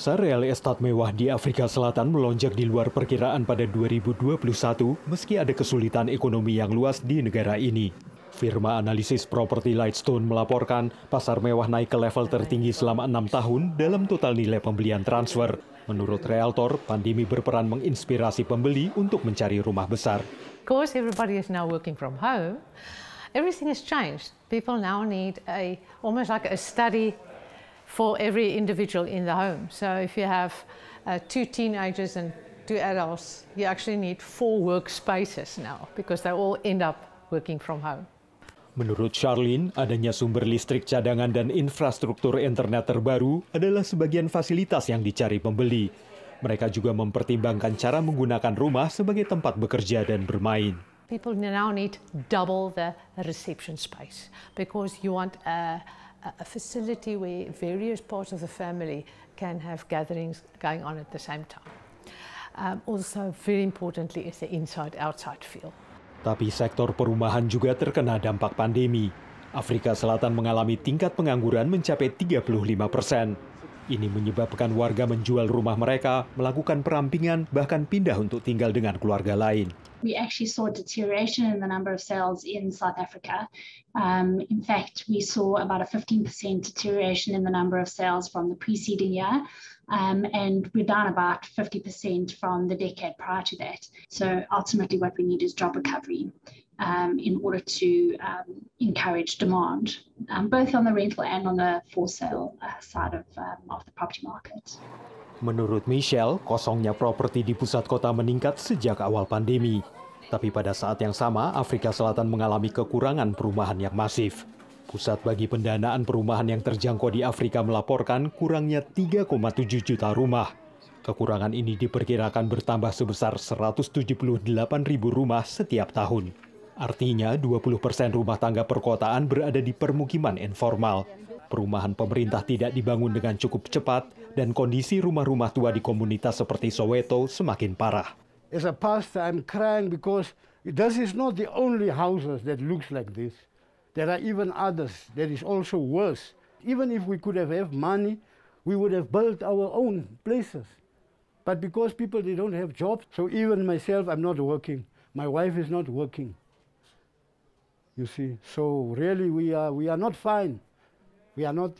Pasar real estate mewah di Afrika Selatan melonjak di luar perkiraan pada 2021 meski ada kesulitan ekonomi yang luas di negara ini. Firma analisis properti Lightstone melaporkan pasar mewah naik ke level tertinggi selama 6 tahun dalam total nilai pembelian transfer. Menurut realtor, pandemi berperan menginspirasi pembeli untuk mencari rumah besar. Because everybody is now working from home, everything has changed. People now need almost like a study for every individual in the home. So if you have 2 teenagers and 2 adults, you actually need 4 workspaces now because they all end up working from home. Menurut Charlene, adanya sumber listrik cadangan dan infrastruktur internet terbaru adalah sebagian fasilitas yang dicari pembeli. Mereka juga mempertimbangkan cara menggunakan rumah sebagai tempat bekerja dan bermain. People now need double the reception space because you want a facility where various parts of the family can have gatherings going on at the same time. Also, very importantly, is the inside-outside feel. Tapi sektor perumahan juga terkena dampak pandemi. Afrika Selatan mengalami tingkat pengangguran mencapai 35%. Ini menyebabkan warga menjual rumah mereka, melakukan perampingan, bahkan pindah untuk tinggal dengan keluarga lain. We actually saw deterioration in the number of sales in South Africa. In fact, we saw about a 15% deterioration in the number of sales from the preceding year, and we're down about 50% from the decade prior to that. So ultimately what we need is job recovery in order to encourage demand, both on the rental and on the for sale side of the property market. Menurut Michelle, kosongnya properti di pusat kota meningkat sejak awal pandemi. Tapi pada saat yang sama, Afrika Selatan mengalami kekurangan perumahan yang masif. Pusat bagi pendanaan perumahan yang terjangkau di Afrika melaporkan kurangnya 3,7 juta rumah. Kekurangan ini diperkirakan bertambah sebesar 178.000 rumah setiap tahun. Artinya 20% rumah tangga perkotaan berada di permukiman informal. Perumahan pemerintah tidak dibangun dengan cukup cepat dan kondisi rumah-rumah tua di komunitas seperti Soweto semakin parah. As a pastor, I'm crying because this is not the only houses that looks like this. There are even others that is also worse. Even if we could have money, we would have built our own places. But because people, they don't have jobs, so even myself, I'm not working. My wife is not working. You see, so really we are not fine. We are not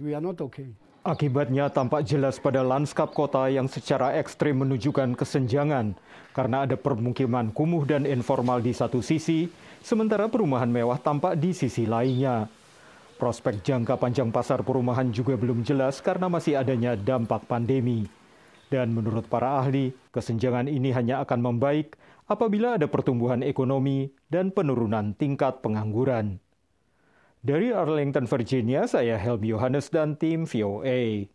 okay. Akibatnya tampak jelas pada lanskap kota yang secara ekstrim menunjukkan kesenjangan karena ada permukiman kumuh dan informal di satu sisi, sementara perumahan mewah tampak di sisi lainnya. Prospek jangka panjang pasar perumahan juga belum jelas karena masih adanya dampak pandemi. Dan menurut para ahli, kesenjangan ini hanya akan membaik apabila ada pertumbuhan ekonomi dan penurunan tingkat pengangguran. Dari Arlington, Virginia, saya Helmi Yohanes dan tim VOA.